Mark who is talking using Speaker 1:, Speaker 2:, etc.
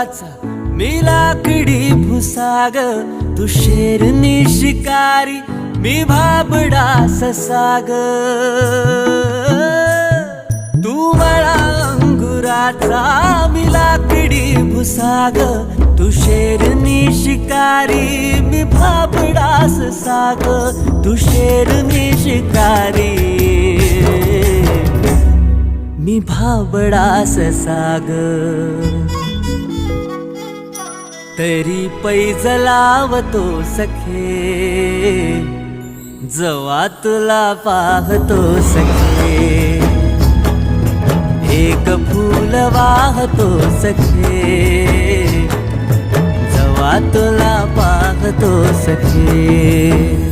Speaker 1: वनाचा मी लाकडी भुसाग, तू शेरनी शिकारी मी भाबडा ससाग. तू मला अंगुराचा मी लाकडी भुसाग, तू शेरनी शिकारी मी भाबडा ससाग. तू शेरनी शिकारी मी भाबडा ससाग. तरी पैज लावतो सखे, जवा तुला पाहतो सखे. एक फूल वाहतो सखे, जवा तुला पाहतो सखे.